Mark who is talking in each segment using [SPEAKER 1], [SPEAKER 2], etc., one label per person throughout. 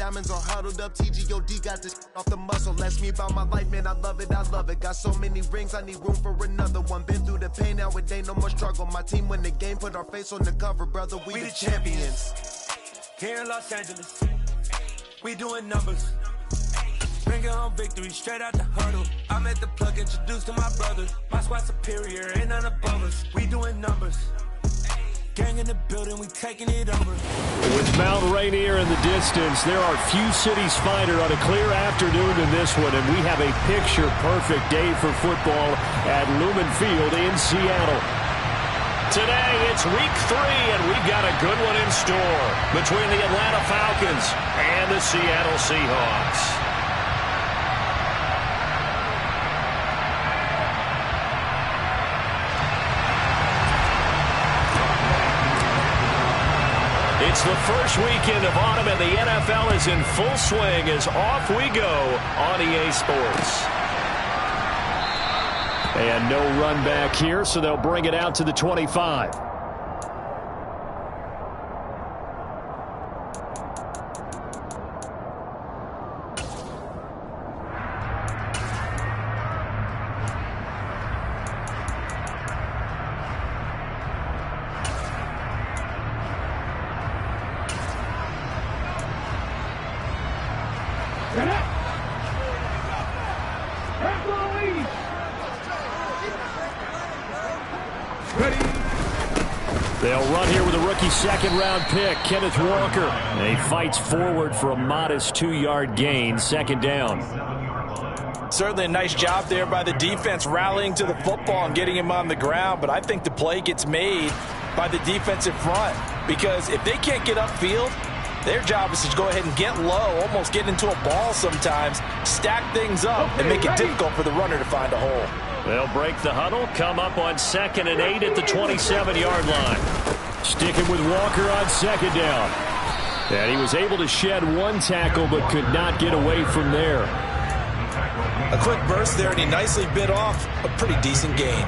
[SPEAKER 1] diamonds are huddled up. TGOD got this off the muscle. That's me about my life, man. I love it, I love it. Got so many rings, I need room for another one. Been through the pain, now it ain't no more struggle. My team win the game, put our face on the cover, brother. We the champions.
[SPEAKER 2] Here in Los Angeles, we doing numbers. Bringing home victory straight out the huddle. I'm at the plug, introduced to my brothers. My squad superior, ain't none above us. We doing numbers. Gang in the building, we taking it over.
[SPEAKER 3] With Mount Rainier in the distance, there are few cities finer on a clear afternoon than this one, and we have a picture-perfect day for football at Lumen Field in Seattle. Today, it's week 3, and we've got a good one in store between the Atlanta Falcons and the Seattle Seahawks. It's the first weekend of autumn, and the NFL is in full swing as off we go on EA Sports. And no run back here, so they'll bring it out to the 25. They'll run here with a rookie second-round pick, Kenneth Walker. And he fights forward for a modest 2-yard gain, second down.
[SPEAKER 4] Certainly a nice job there by the defense rallying to the football and getting him on the ground, but I think the play gets made by the defensive front because if they can't get upfield, their job is to go ahead and get low, almost get into a ball sometimes, stack things up, and make it difficult for the runner to find a hole.
[SPEAKER 3] They'll break the huddle, come up on 2nd and 8 at the 27-yard line. Sticking with Walker on second down. And he was able to shed one tackle but could not get away from there.
[SPEAKER 4] A quick burst there, and he nicely bit off a pretty decent gain.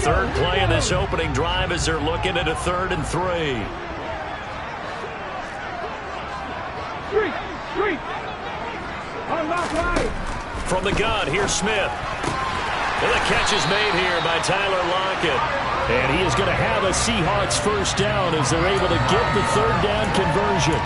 [SPEAKER 3] Third play in this opening drive as they're looking at a 3rd and 3. From the gun, here's Smith. And the catch is made here by Tyler Lockett. And he is going to have a Seahawks first down as they're able to get the 3rd down conversion.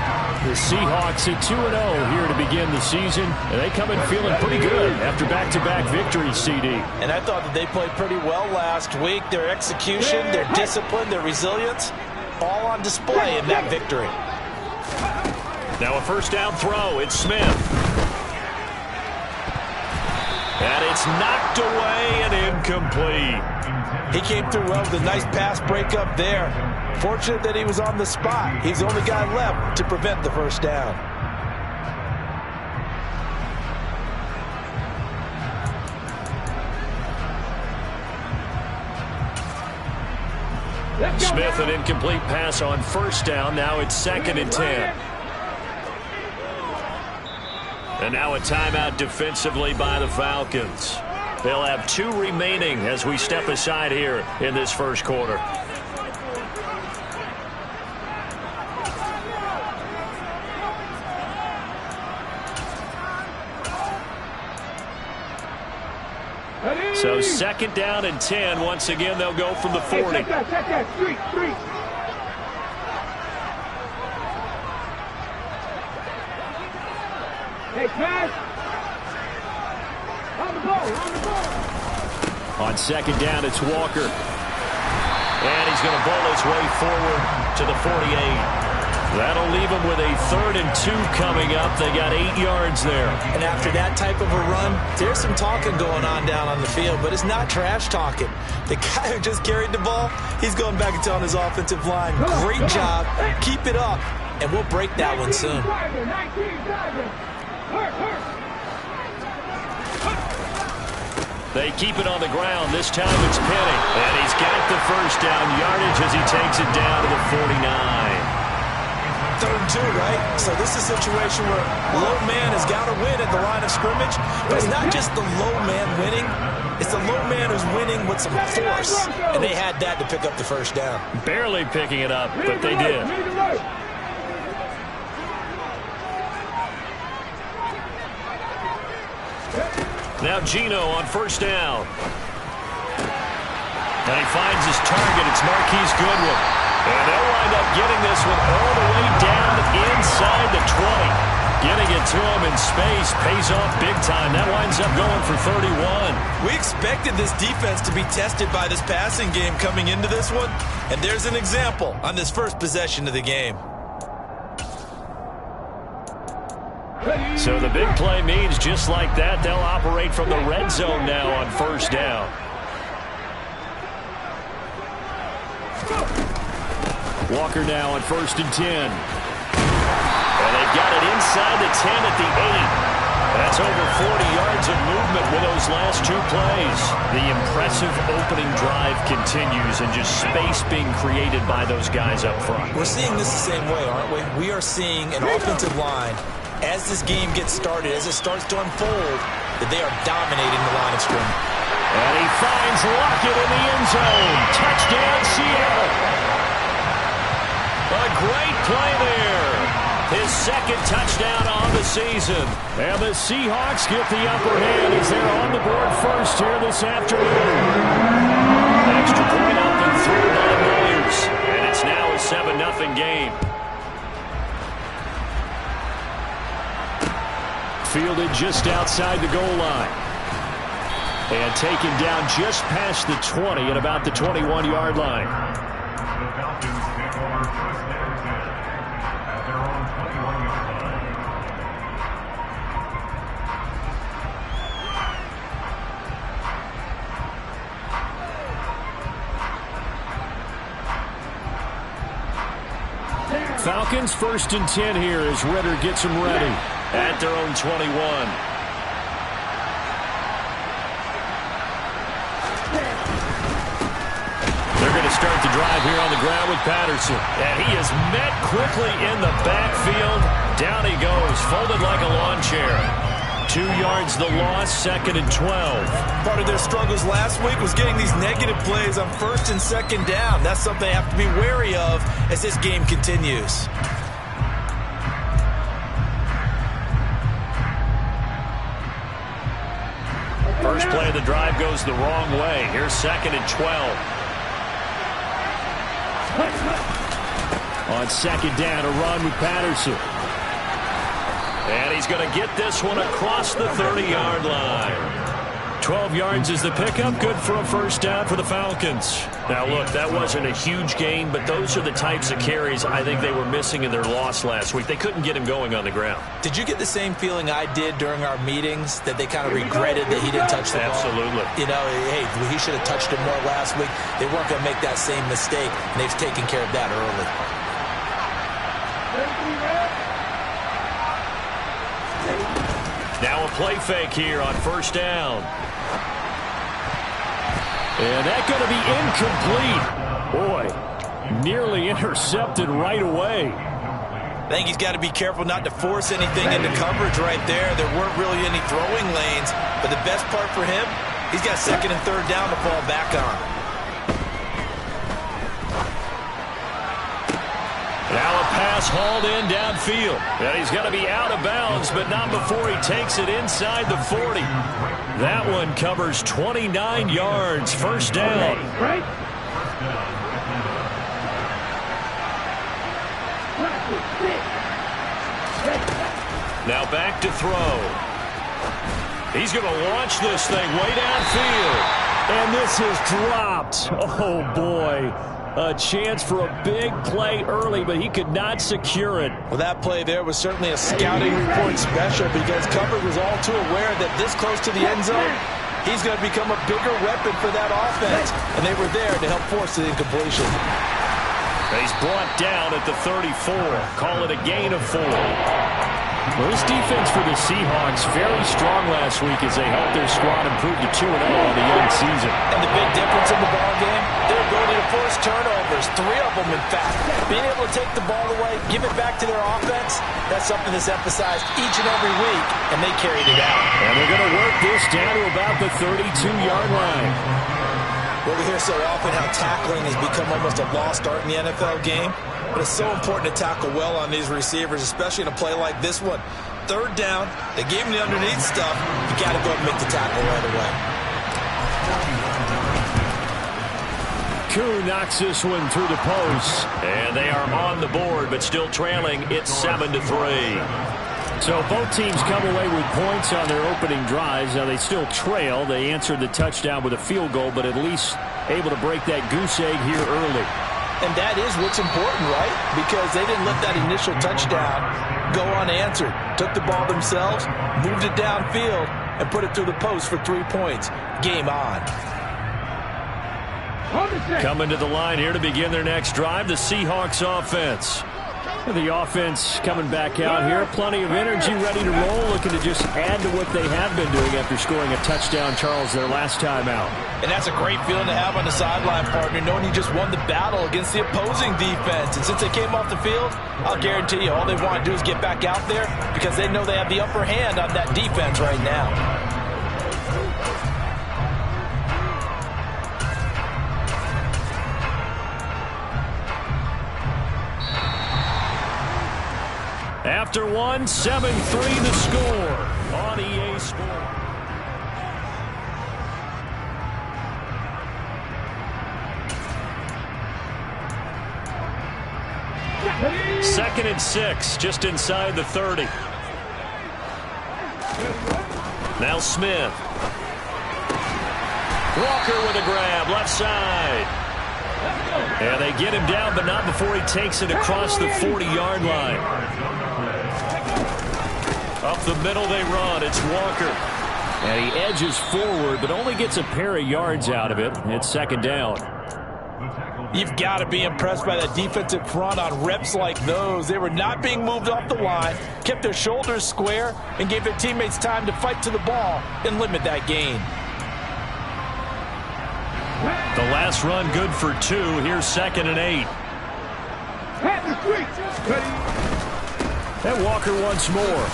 [SPEAKER 3] The Seahawks at 2-0 here to begin the season, and they come in feeling pretty good after back-to-back victories, CD.
[SPEAKER 4] And I thought that they played pretty well last week. Their execution, their discipline, their resilience, all on display in that victory.
[SPEAKER 3] Now a first down throw. It's Smith. And it's knocked away and incomplete.
[SPEAKER 4] He came through well with a nice pass breakup there. Fortunate that he was on the spot. He's the only guy left to prevent the first down.
[SPEAKER 3] Smith, an incomplete pass on first down. Now it's 2nd and 10. And now a timeout defensively by the Falcons. They'll have 2 remaining as we step aside here in this first quarter. So 2nd down and 10. Once again, they'll go from the 40.
[SPEAKER 5] Check that. Street. Hey, pass. On the ball.
[SPEAKER 3] On 2nd down, it's Walker. And he's going to bowl his way forward to the 48. That'll leave them with a 3rd and 2 coming up. They got 8 yards there.
[SPEAKER 4] And after that type of a run, there's some talking going on down on the field, but it's not trash talking. The guy who just carried the ball, he's going back and telling his offensive line, great job, keep it up, and we'll break that one soon.
[SPEAKER 3] They keep it on the ground. This time it's Penny. And he's got the first down yardage as he takes it down to the 49.
[SPEAKER 4] 3rd and 2, right? So this is a situation where low man has got to win at the line of scrimmage. But it's not just the low man winning. It's the low man who's winning with some force. And they had that to pick up the first down.
[SPEAKER 3] Barely picking it up, but they did. Now Gino on first down. And he finds his target. It's Marquise Goodwin. And they'll wind up getting this one all the way down inside the 20. Getting it to him in space pays off big time. That winds up going for 31.
[SPEAKER 4] We expected this defense to be tested by this passing game coming into this one. And there's an example on this first possession of the game.
[SPEAKER 3] So the big play means just like that, they'll operate from the red zone now on first down. Walker now on 1st and 10. And they've got it inside the 10 at the 8. That's over 40 yards of movement with those last 2 plays. The impressive opening drive continues and just space being created by those guys up front.
[SPEAKER 4] We're seeing this the same way, aren't we? We are seeing an offensive line, as this game gets started, as it starts to unfold, that they are dominating the line of scrimmage.
[SPEAKER 3] And he finds Lockett in the end zone. Touchdown, Seattle. A great play there. His 2nd touchdown on the season. And the Seahawks get the upper hand as they're on the board first here this afternoon. Extra point up and through by the Warriors. And it's now a 7-0 game. Fielded just outside the goal line. And taken down just past the 20 at about the 21-yard line. Falcons 1st and 10 here as Ritter gets them ready at their own 21. They're going to start the drive here on the ground with Patterson. And he is met quickly in the backfield. Down he goes, folded like a lawn chair. 2 yards the loss, 2nd and 12.
[SPEAKER 4] Part of their struggles last week was getting these negative plays on 1st and 2nd down. That's something they have to be wary of as this game continues.
[SPEAKER 3] First play of the drive goes the wrong way. Here's 2nd and 12. On 2nd down, a run with Patterson. And he's going to get this one across the 30-yard line. 12 yards is the pickup. Good for a first down for the Falcons. Now, look, that wasn't a huge gain, but those are the types of carries I think they were missing in their loss last week. They couldn't get him going on the ground.
[SPEAKER 4] Did you get the same feeling I did during our meetings, that they kind of regretted that he didn't touch the ball?
[SPEAKER 3] Absolutely.
[SPEAKER 4] You know, hey, he should have touched it more last week. They weren't going to make that same mistake, and they've taken care of that early.
[SPEAKER 3] Now a play fake here on first down. And that's going to be incomplete. Boy, nearly intercepted right away.
[SPEAKER 4] I think he's got to be careful not to force anything into coverage right there. There weren't really any throwing lanes. But the best part for him, he's got 2nd and 3rd down to fall back on.
[SPEAKER 3] Now a pass hauled in downfield. And he's going to be out of bounds, but not before he takes it inside the 40. That one covers 29 yards. First down. Now back to throw. He's going to launch this thing way downfield. And this is dropped. Oh, boy. A chance for a big play early, but he could not secure it.
[SPEAKER 4] Well, that play there was certainly a scouting report special, because coverage was all too aware that this close to the end zone, he's going to become a bigger weapon for that offense. And they were there to help force the incompletion.
[SPEAKER 3] He's brought down at the 34. Call it a gain of 4. Well, this defense for the Seahawks very strong last week as they helped their squad improve to 2-0 on the young season.
[SPEAKER 4] And the big difference in the ball game, their ability to forced turnovers, 3 of them, in fact. Being able to take the ball away, give it back to their offense, that's something that's emphasized each and every week, and they carried it out.
[SPEAKER 3] And they're going to work this down to about the 32-yard line.
[SPEAKER 4] Well, we hear so often how tackling has become almost a lost art in the NFL game, but it's so important to tackle well on these receivers, especially in a play like this one. 3rd down, they gave him the underneath stuff. You got to go and make the tackle right away.
[SPEAKER 3] Koo knocks this one through the post, and they are on the board, but still trailing. It's 7-3. So both teams come away with points on their opening drives. Now they still trail. They answered the touchdown with a field goal, but at least able to break that goose egg here early.
[SPEAKER 4] And that is what's important, right? Because they didn't let that initial touchdown go unanswered. Took the ball themselves, moved it downfield, and put it through the post for 3 points. Game on.
[SPEAKER 3] Coming to the line here to begin their next drive, the Seahawks offense. The offense coming back out here. Plenty of energy, ready to roll, looking to just add to what they have been doing after scoring a touchdown, Charles, their last time out.
[SPEAKER 4] And that's a great feeling to have on the sideline, partner, knowing you just won the battle against the opposing defense. And since they came off the field, I'll guarantee you all they want to do is get back out there because they know they have the upper hand on that defense right now.
[SPEAKER 3] After 7-3 the score on EA Sports. Second and 6, just inside the 30. Now Smith. Walker with a grab, left side. And they get him down, but not before he takes it across the 40-yard line. Up the middle they run. It's Walker. And he edges forward, but only gets a pair of yards out of it. It's 2nd down.
[SPEAKER 4] You've got to be impressed by that defensive front on reps like those. They were not being moved off the line, kept their shoulders square, and gave their teammates time to fight to the ball and limit that gain.
[SPEAKER 3] The last run good for 2. Here's 2nd and 8. And Walker once more.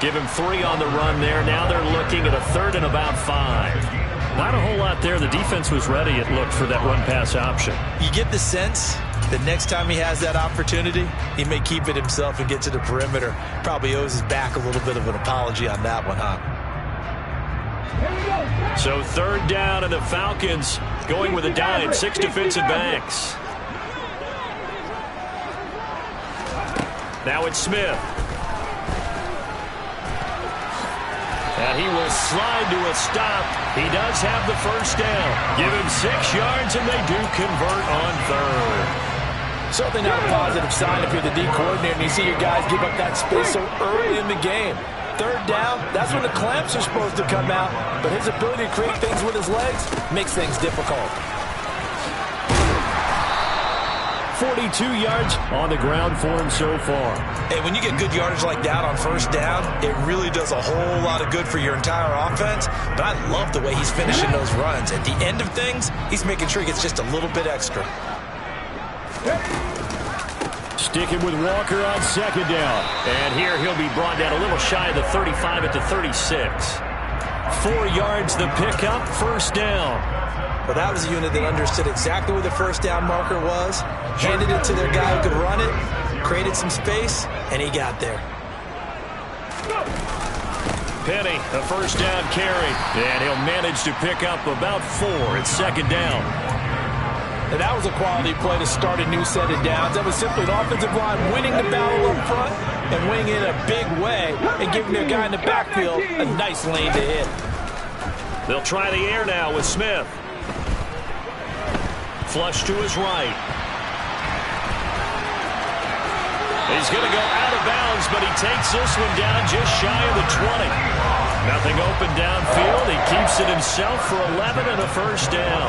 [SPEAKER 3] Give him 3 on the run there. Now they're looking at a 3rd and about 5. Not a whole lot there. The defense was ready, it looked, for that run-pass option. You get the sense that next time he has that opportunity, he may keep it himself and get to the perimeter. Probably owes his back a little bit of an apology on that one, huh? So 3rd down, and the Falcons going with a dime. 6 defensive backs. Now it's Smith. And he will slide to a stop. He does have the 1st down. Give him 6 yards, and they do convert on 3rd.
[SPEAKER 4] Certainly not a positive sign if you're the D coordinator and you see your guys give up that space so early in the game. 3rd down, that's when the clamps are supposed to come out. But his ability to create things with his legs makes things difficult.
[SPEAKER 3] 42 yards on the ground for him so far.
[SPEAKER 4] Hey, when you get good yardage like that on 1st down, it really does a whole lot of good for your entire offense. But I love the way he's finishing those runs. At the end of things, he's making sure he gets just a little bit extra.
[SPEAKER 3] Sticking with Walker on 2nd down. And here he'll be brought down a little shy of the 35 at the 36. 4 yards the pickup, 1st down.
[SPEAKER 4] Well, that was a unit that understood exactly where the 1st down marker was, handed it to their guy who could run it, created some space, and he got there.
[SPEAKER 3] Penny, a 1st down carry, and he'll manage to pick up about 4. It's 2nd down.
[SPEAKER 4] And that was a quality play to start a new set of downs. That was simply an offensive line winning the battle up front and winning it in a big way and giving their guy in the backfield a nice lane to hit.
[SPEAKER 3] They'll try the air now with Smith. Flush to his right. He's going to go out of bounds, but he takes this one down just shy of the 20. Nothing open downfield. He keeps it himself for 11 and a 1st down.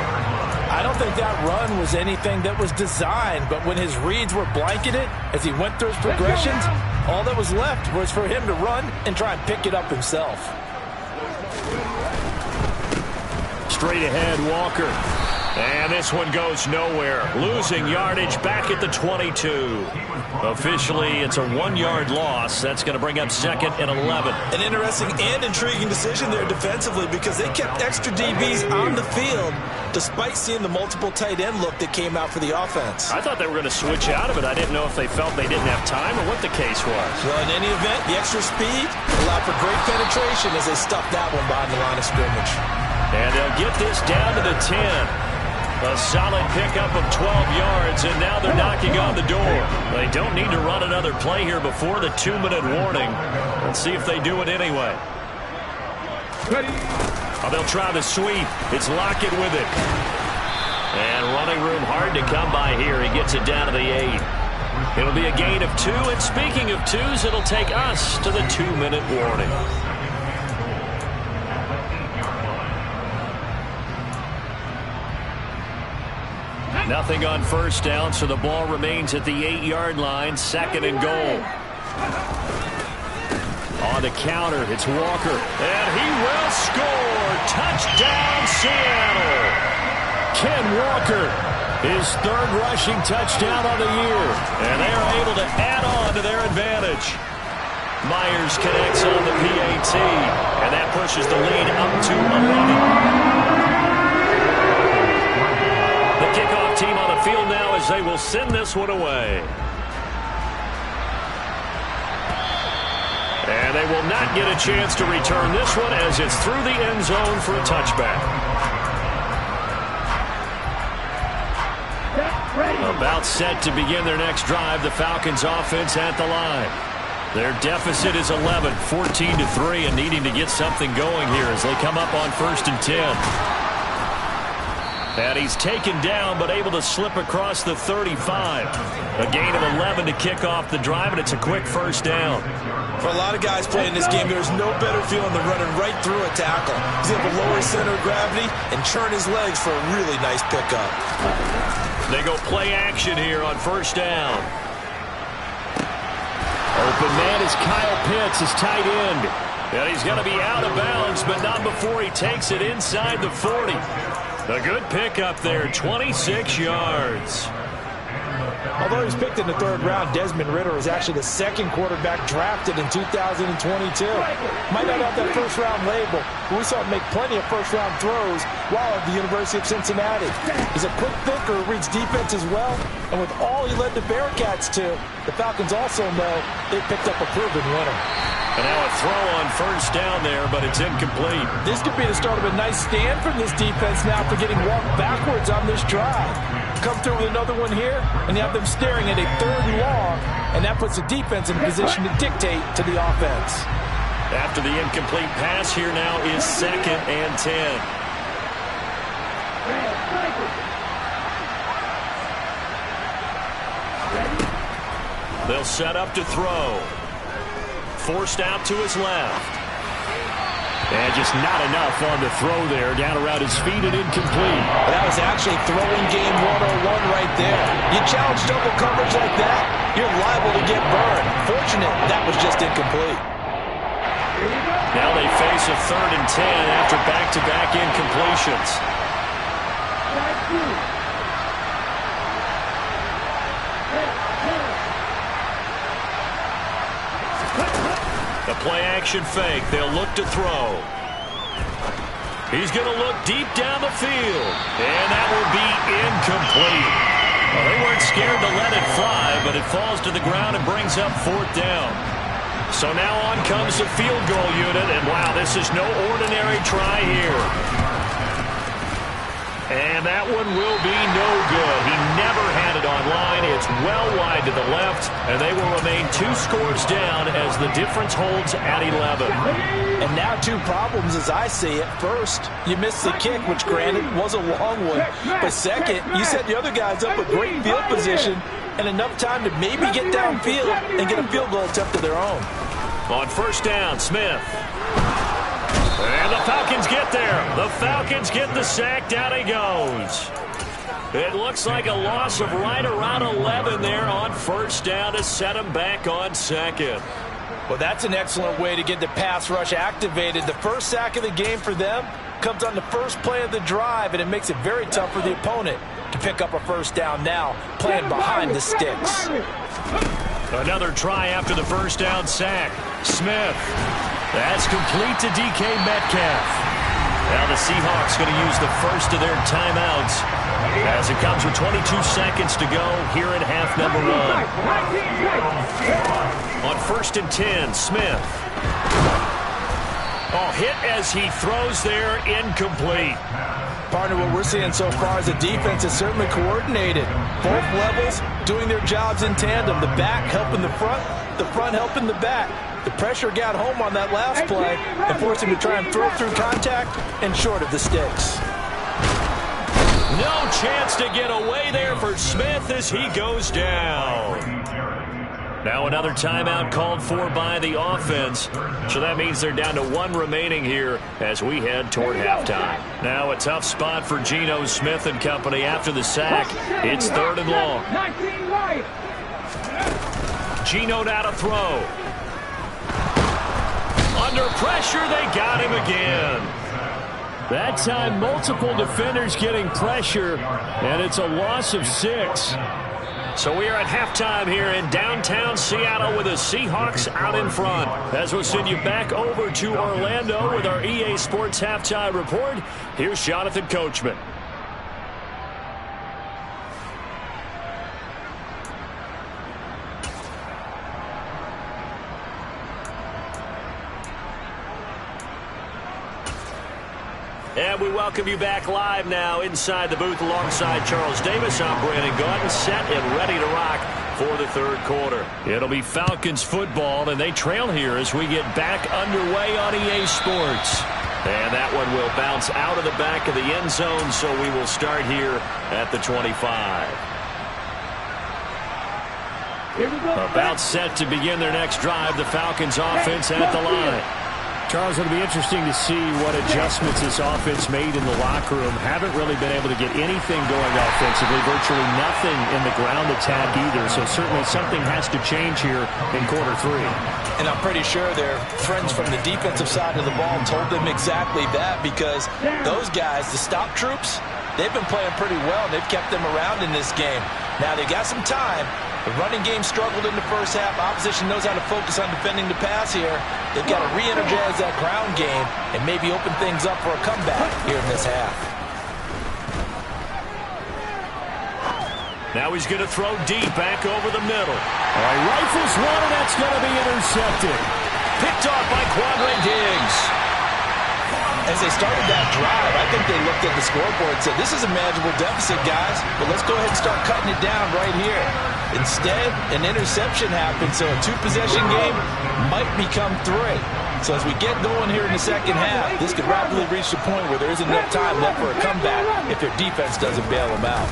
[SPEAKER 4] I don't think that run was anything that was designed, but when his reads were blanketed as he went through his progressions, all that was left was for him to run and try and pick it up himself.
[SPEAKER 3] Straight ahead, Walker. And this one goes nowhere. Losing yardage back at the 22. Officially, it's a 1-yard loss. That's going to bring up 2nd and 11.
[SPEAKER 4] An interesting and intriguing decision there defensively because they kept extra DBs on the field despite seeing the multiple tight end look that came out for the offense.
[SPEAKER 3] I thought they were going to switch out of it. I didn't know if they felt they didn't have time or what the case was.
[SPEAKER 4] Well, in any event, the extra speed allowed for great penetration as they stuffed that one behind the line of scrimmage.
[SPEAKER 3] And they'll get this down to the 10. A solid pickup of 12 yards, and now they're knocking on the door. They don't need to run another play here before the 2-minute warning. Let's see if they do it anyway. Oh, they'll try the sweep. It's Lockett with it. And running room hard to come by here. He gets it down to the 8. It'll be a gain of 2, and speaking of 2s, it'll take us to the 2-minute warning. Nothing on first down, so the ball remains at the 8-yard line. 2nd and goal. On the counter, it's Walker. And he will score. Touchdown, Seattle. Ken Walker, his 3rd rushing touchdown of the year. And they are able to add on to their advantage. Myers connects on the PAT. And that pushes the lead up to 11. The kickoff team on the field now as they will send this one away. And they will not get a chance to return this one as it's through the end zone for a touchback. About set to begin their next drive, the Falcons offense at the line. Their deficit is 11, 14-3, and needing to get something going here as they come up on 1st and 10. And he's taken down, but able to slip across the 35. A gain of 11 to kick off the drive, and it's a quick first down.
[SPEAKER 4] For a lot of guys playing this game, there's no better feeling than running right through a tackle. He's able to lower his center of gravity and churn his legs for a really nice pickup.
[SPEAKER 3] They go play action here on first down. Open man is Kyle Pitts, his tight end. And he's going to be out of bounds, but not before he takes it inside the 40. A good pickup there, 26 yards.
[SPEAKER 4] Although he's picked in the 3rd round, Desmond Ridder is actually the 2nd quarterback drafted in 2022. Might not have that first-round label, but we saw him make plenty of first-round throws while at the University of Cincinnati. He's a quick thinker who reads defense as well, and with all he led the Bearcats to, the Falcons also know they picked up a proven winner.
[SPEAKER 3] And now a throw on first down there, but it's incomplete.
[SPEAKER 4] This could be the start of a nice stand from this defense now for getting walked backwards on this drive. Come through with another one here, and you have them staring at a 3rd and long, and that puts the defense in a position to dictate to the offense.
[SPEAKER 3] After the incomplete pass, here now is 2nd and 10. They'll set up to throw. Forced out to his left. And just not enough on the throw there. Down around his feet and incomplete.
[SPEAKER 4] That was actually throwing game 101 right there. You challenge double coverage like that, you're liable to get burned. Fortunate that was just incomplete.
[SPEAKER 3] Now they face a 3rd and 10 after back-to-back incompletions. A play-action fake. They'll look to throw. He's going to look deep down the field. And that will be incomplete. Well, they weren't scared to let it fly, but it falls to the ground and brings up 4th down. So now on comes the field goal unit, and wow, this is no ordinary try here. And that one will be no good. He never had it on line. It's well wide to the left, and they will remain 2 scores down as the difference holds at 11.
[SPEAKER 4] And now 2 problems as I see it. First, you missed the kick, which granted was a long one. But second, you set the other guys up a great field position and enough time to maybe get downfield and get a field goal attempt of their own.
[SPEAKER 3] On first down, Smith. And the Falcons get there. The Falcons get the sack. Down he goes. It looks like a loss of right around 11 there on first down to set him back on 2nd.
[SPEAKER 4] Well, that's an excellent way to get the pass rush activated. The first sack of the game for them comes on the first play of the drive, and it makes it very tough for the opponent to pick up a first down now, playing behind the sticks.
[SPEAKER 3] Another try after the first down sack. Smith. That's complete to DK Metcalf. Now the Seahawks going to use the first of their timeouts as it comes with 22 seconds to go here in half number 1. On 1st and 10, Smith. Oh, hit as he throws there, incomplete.
[SPEAKER 4] Partner, what we're seeing so far is the defense is certainly coordinated. Both levels doing their jobs in tandem. The back helping the front helping the back. The pressure got home on that last play and forced him to try and throw through contact and short of the sticks.
[SPEAKER 3] No chance to get away there for Smith as he goes down. Now another timeout called for by the offense. So that means they're down to 1 remaining here as we head toward halftime. Now a tough spot for Geno Smith and company after the sack. It's 3rd and long. Geno now to throw. Under pressure, they got him again. That time, multiple defenders getting pressure, and it's a loss of 6. So we are at halftime here in downtown Seattle with the Seahawks out in front. As we'll send you back over to Orlando with our EA Sports Halftime Report, here's Jonathan Coachman. And we welcome you back live now inside the booth alongside Charles Davis. I'm Brandon Gaudin, set and ready to rock for the 3rd quarter. It'll be Falcons football, and they trail here as we get back underway on EA Sports. And that one will bounce out of the back of the end zone, so we will start here at the 25. About set to begin their next drive, the Falcons offense at the line. Charles, it'll be interesting to see what adjustments this offense made in the locker room. Haven't really been able to get anything going offensively, virtually nothing in the ground attack either. So certainly something has to change here in quarter 3.
[SPEAKER 4] And I'm pretty sure their friends from the defensive side of the ball told them exactly that, because those guys, the stop troops, they've been playing pretty well. They've kept them around in this game. Now they got some time. The running game struggled in the first half. Opposition knows how to focus on defending the pass here. They've got to re-energize that ground game and maybe open things up for a comeback here in this half.
[SPEAKER 3] Now he's going to throw deep back over the middle. All right, rifles one, and that's going to be intercepted. Picked off by Quandre Diggs.
[SPEAKER 4] As they started that drive, I think they looked at the scoreboard and said, this is a manageable deficit, guys, but let's go ahead and start cutting it down right here. Instead, an interception happened, so a 2-possession game might become 3. So as we get going here in the second half, this could rapidly reach the point where there isn't enough time left for a comeback if their defense doesn't bail them out.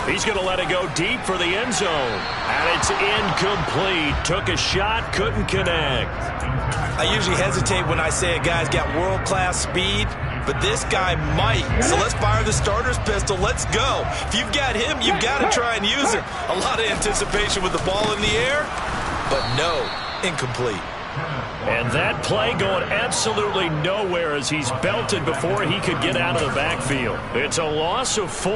[SPEAKER 3] He's going to let it go deep for the end zone. And it's incomplete. Took a shot, couldn't connect.
[SPEAKER 4] I usually hesitate when I say a guy's got world-class speed, but this guy might. So let's fire the starter's pistol. Let's go. If you've got him, you've got to try and use him. A lot of anticipation with the ball in the air, but no, incomplete.
[SPEAKER 3] And that play going absolutely nowhere as he's belted before he could get out of the backfield. It's a loss of 4.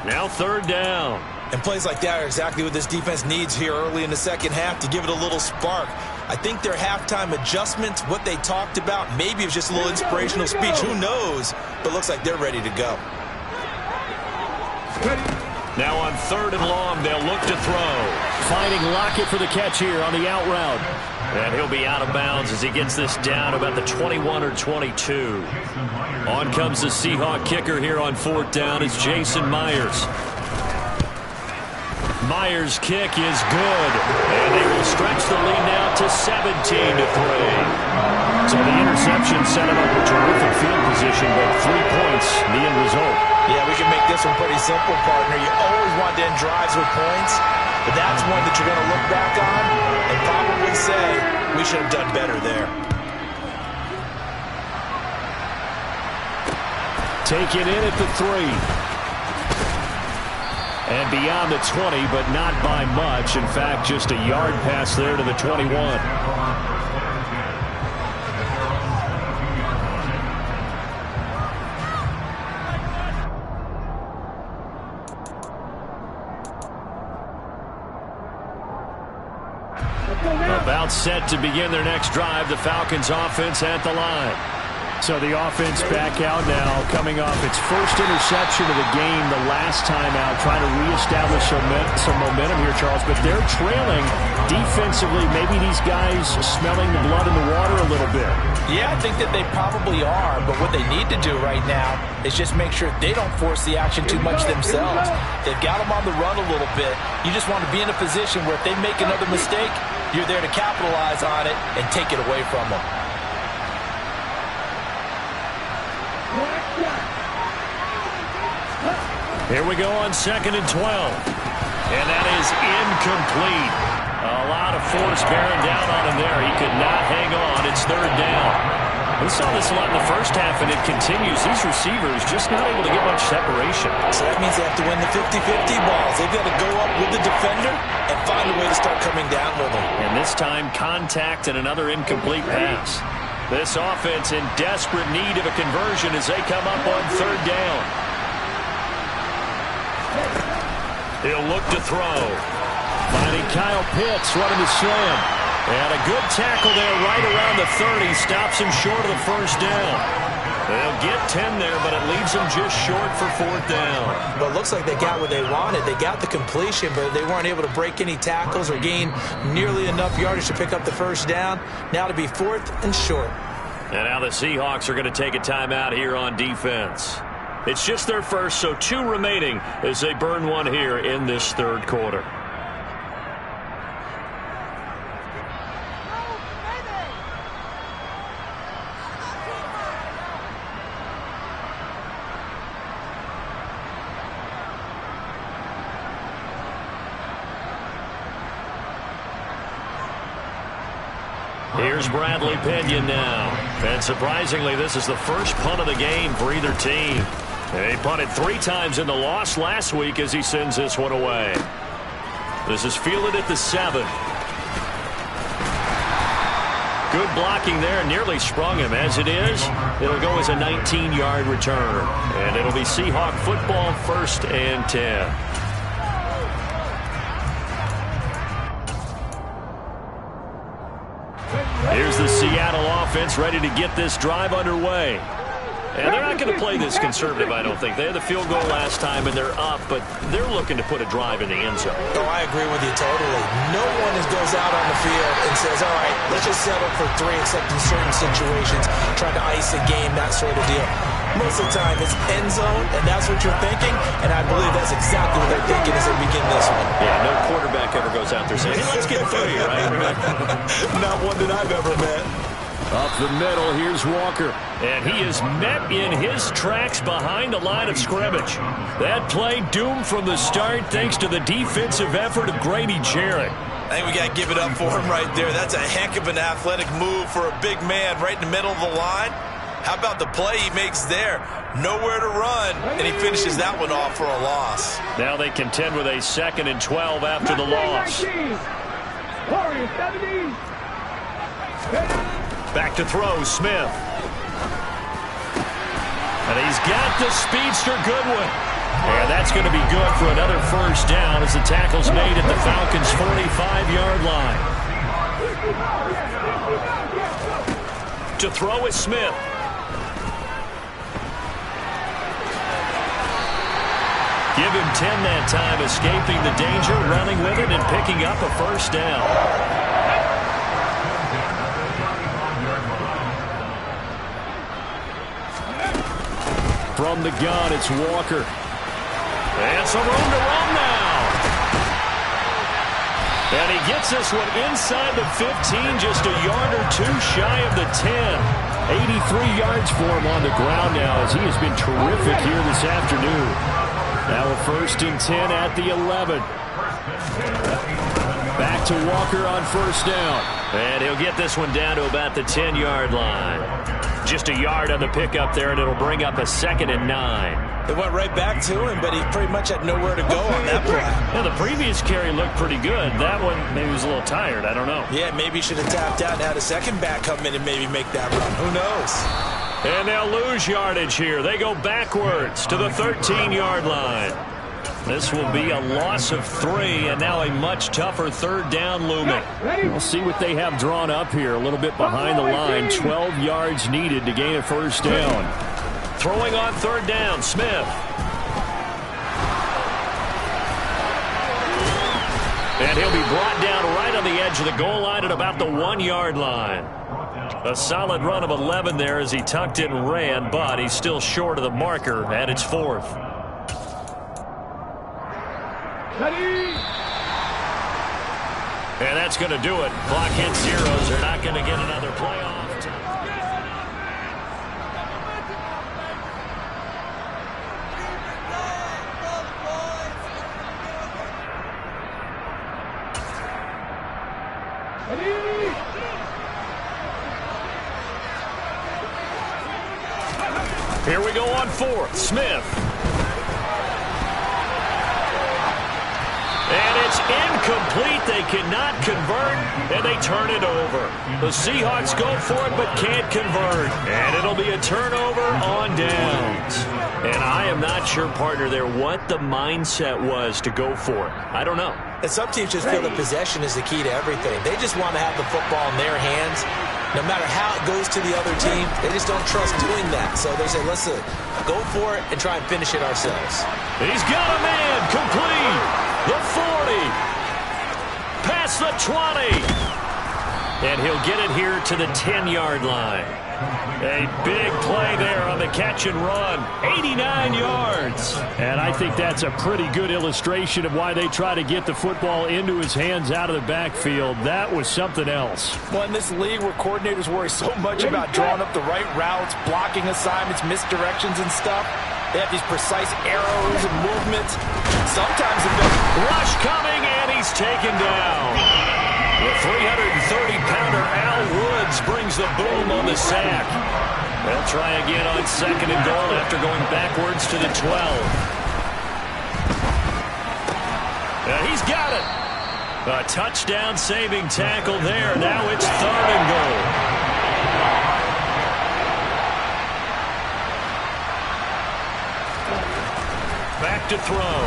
[SPEAKER 3] Now 3rd down.
[SPEAKER 4] And plays like that are exactly what this defense needs here early in the second half to give it a little spark. I think their halftime adjustments, what they talked about, maybe it was just a little inspirational speech. Who knows? But looks like they're ready to go.
[SPEAKER 3] Now on 3rd and long, they'll look to throw. Finding Lockett for the catch here on the out route. And he'll be out of bounds as he gets this down about the 21 or 22. On comes the Seahawk kicker here on 4th down. It's Jason Myers. Myers' kick is good, and they will stretch the lead now to 17-3. So the interception set him up a terrific field position, but 3 points, the end result.
[SPEAKER 4] Yeah, we can make this one pretty simple, partner. You always want to end drives with points, but that's one that you're going to look back on and probably say, we should have done better there.
[SPEAKER 3] Taken in at the 3. And beyond the 20, but not by much. In fact, just a yard pass there to the 21. About set to begin their next drive. The Falcons offense at the line. So the offense back out now, coming off its first interception of the game the last time out, trying to reestablish some momentum here, Charles. But they're trailing defensively. Maybe these guys smelling the blood in the water a little bit.
[SPEAKER 4] Yeah, I think that they probably are. But what they need to do right now is just make sure they don't force the action too much themselves. They've got them on the run a little bit. You just want to be in a position where if they make another mistake, you're there to capitalize on it and take it away from them.
[SPEAKER 3] Here we go on 2nd and 12. And that is incomplete. A lot of force bearing down on him there. He could not hang on. It's 3rd down. We saw this a lot in the first half, and it continues. These receivers just not able to get much separation.
[SPEAKER 4] So that means they have to win the 50-50 balls. They've got to go up with the defender and find a way to start coming down with them.
[SPEAKER 3] And this time, contact and another incomplete pass. This offense in desperate need of a conversion as they come up on 3rd down. He'll look to throw. Finding Kyle Pitts running the slam. And a good tackle there right around the 30. Stops him short of the 1st down. They'll get 10 there, but it leaves them just short for 4th down.
[SPEAKER 4] But it looks like they got what they wanted. They got the completion, but they weren't able to break any tackles or gain nearly enough yardage to pick up the 1st down. Now to be 4th and short.
[SPEAKER 3] And now the Seahawks are going to take a timeout here on defense. It's just their first, so 2 remaining as they burn one here in this 3rd quarter. Here's Bradley Pinion now. And surprisingly, this is the first punt of the game for either team. And he punted 3 times in the loss last week as he sends this one away. This is fielded at the 7. Good blocking there. Nearly sprung him. As it is, it'll go as a 19-yard return. And it'll be Seahawk football, 1st and 10. Here's the Seattle offense ready to get this drive underway. And they're not going to play this conservative, I don't think. They had the field goal last time, and they're up, but they're looking to put a drive in the end zone.
[SPEAKER 4] Oh, I agree with you totally. No one goes out on the field and says, all right, let's just settle for 3, except in certain situations, trying to ice a game, that sort of deal. Most of the time, it's end zone, and that's what you're thinking, and I believe that's exactly what they're thinking as they begin this one.
[SPEAKER 3] Yeah, no quarterback ever goes out there saying, hey, let's get 3, right?
[SPEAKER 4] Not one that I've ever met.
[SPEAKER 3] Up the middle, here's Walker. And he is met in his tracks behind the line of scrimmage. That play doomed from the start thanks to the defensive effort of Grady Jarrett.
[SPEAKER 4] I think we got to give it up for him right there. That's a heck of an athletic move for a big man right in the middle of the line. How about the play he makes there? Nowhere to run, and he finishes that one off for a loss.
[SPEAKER 3] Now they contend with a 2nd and 12 after the loss. Back to throw, Smith. And he's got the speedster Goodwin. And that's going to be good for another 1st down as the tackle's made at the Falcons' 45-yard line. To throw is Smith. Give him 10 that time, escaping the danger, running with it, and picking up a 1st down. From the gun, it's Walker. And some room to run now. And he gets this one inside the 15, just a yard or 2 shy of the 10. 83 yards for him on the ground now as he has been terrific here this afternoon. Now a 1st and 10 at the 11. Back to Walker on 1st down. And he'll get this one down to about the 10-yard line. just a yard on the pickup there, and it'll bring up a 2nd and 9.
[SPEAKER 4] It went right back to him, but he pretty much had nowhere to go on that play.
[SPEAKER 3] Yeah, the previous carry looked pretty good. That one maybe was a little tired. I don't know.
[SPEAKER 4] Yeah, maybe he should have tapped out and had a second back come in and maybe make that run. Who knows?
[SPEAKER 3] And they'll lose yardage here. They go backwards to the 13-yard line. This will be a loss of 3, and now a much tougher 3rd down looming. We'll see what they have drawn up here. A little bit behind the line. 12 yards needed to gain a 1st down. Throwing on 3rd down, Smith. And he'll be brought down right on the edge of the goal line at about the 1-yard line. A solid run of 11 there as he tucked it and ran, but he's still short of the marker at its 4th. And that's going to do it. Clock hits zeros. They're not going to get another playoff. Here we go on 4th. Smith. And it's incomplete. They cannot convert, and they turn it over. The Seahawks go for it but can't convert. And it'll be a turnover on downs. And I am not sure, partner, there what the mindset was to go for it. I don't know.
[SPEAKER 4] And some teams just feel that possession is the key to everything. They just want to have the football in their hands. No matter how it goes to the other team, they just don't trust doing that. So they say, listen, go for it and try and finish it ourselves.
[SPEAKER 3] He's got a man complete. The 40. Past the 20. And he'll get it here to the 10-yard line. A big play there on the catch and run. 89 yards. And I think that's a pretty good illustration of why they try to get the football into his hands out of the backfield. That was something else.
[SPEAKER 4] Well, in this league where coordinators worry so much about drawing up the right routes, blocking assignments, misdirections and stuff, they have these precise arrows and movements. Sometimes the
[SPEAKER 3] rush coming, and he's taken down. The 330-pounder Al Woods brings the boom on the sack. They'll try again on 2nd and goal after going backwards to the 12. He's got it. A touchdown-saving tackle there. Now it's 3rd and goal. Back to throw.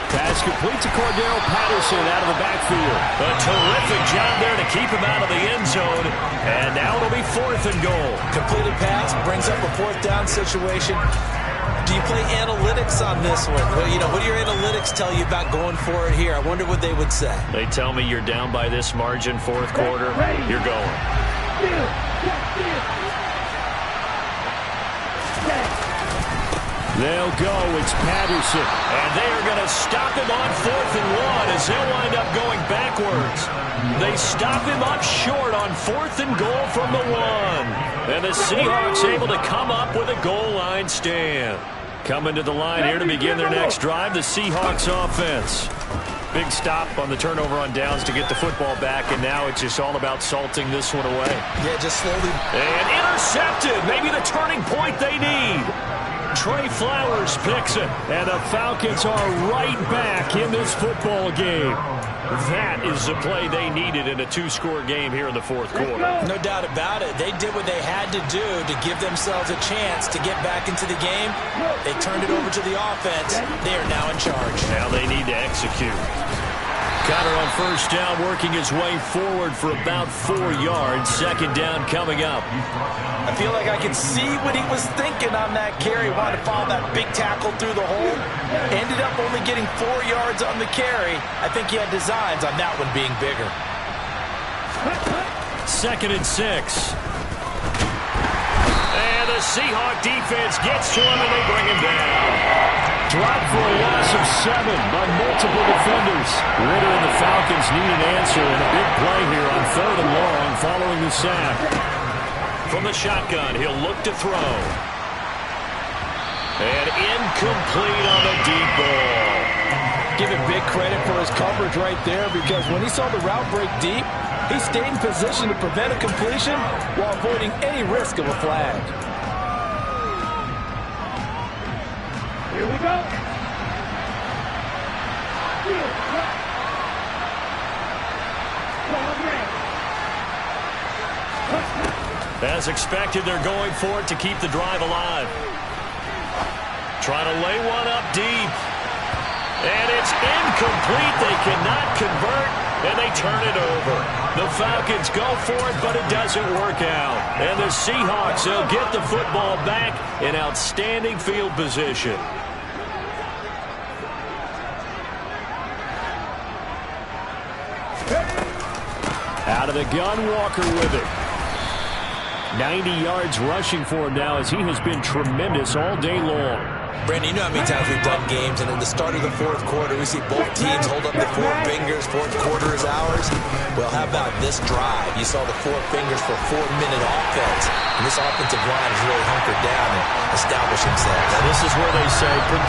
[SPEAKER 3] Pass complete to Cordero Patterson out of the backfield. A terrific job there to keep him out of the end zone. And now it'll be 4th and goal.
[SPEAKER 4] Completed pass brings up a 4th down situation. Do you play analytics on this one? Well, you know, what do your analytics tell you about going for it here? I wonder what they would say.
[SPEAKER 3] They tell me you're down by this margin, 4th quarter. You're going. They'll go. It's Patterson. And they are going to stop him on 4th and 1 as he'll wind up going backwards. They stop him up short on 4th and goal from the 1. And the Seahawks able to come up with a goal line stand. Coming to the line here to begin their next drive, the Seahawks offense. Big stop on the turnover on downs to get the football back, and now it's just all about salting this one away.
[SPEAKER 4] Yeah, just slowly.
[SPEAKER 3] And intercepted. Maybe the turning point they need. Trey Flowers picks it, and the Falcons are right back in this football game. That is the play they needed in a 2-score game here in the 4th quarter.
[SPEAKER 4] No doubt about it. They did what they had to do to give themselves a chance to get back into the game. They turned it over to the offense. They are now in charge.
[SPEAKER 3] Now they need to execute. Connor on 1st down, working his way forward for about 4 yards. 2nd down coming up.
[SPEAKER 4] I feel like I can see what he was thinking on that carry. Wanted to follow that big tackle through the hole. Ended up only getting 4 yards on the carry. I think he had designs on that one being bigger.
[SPEAKER 3] 2nd and 6. And the Seahawk defense gets to him, and they bring him down. Dropped for a loss of 7 by multiple defenders. Ritter and the Falcons need an answer, and a big play here on 3rd and long following the sack. From the shotgun, he'll look to throw. And incomplete on the deep ball.
[SPEAKER 4] Give him big credit for his coverage right there, because when he saw the route break deep, He stayed in position to prevent a completion while avoiding any risk of a flag.
[SPEAKER 5] Here we go.
[SPEAKER 3] As expected, they're going for it to keep the drive alive. Trying to lay one up deep. And it's incomplete. They cannot convert, and they turn it over. The Falcons go for it, but it doesn't work out. And the Seahawks, they'll get the football back in outstanding field position. Out of the gun, Walker with it. 90 yards rushing for him now as he has been tremendous all day long.
[SPEAKER 4] Brandon, you know how many times we've done games, and in the start of the fourth quarter, we see both teams hold up the four fingers. Fourth quarter is ours. Well, how about this drive? You saw the four fingers for a 4-minute offense, and this offensive line has really hunkered down and established themselves.
[SPEAKER 3] Now, this is where they say, put the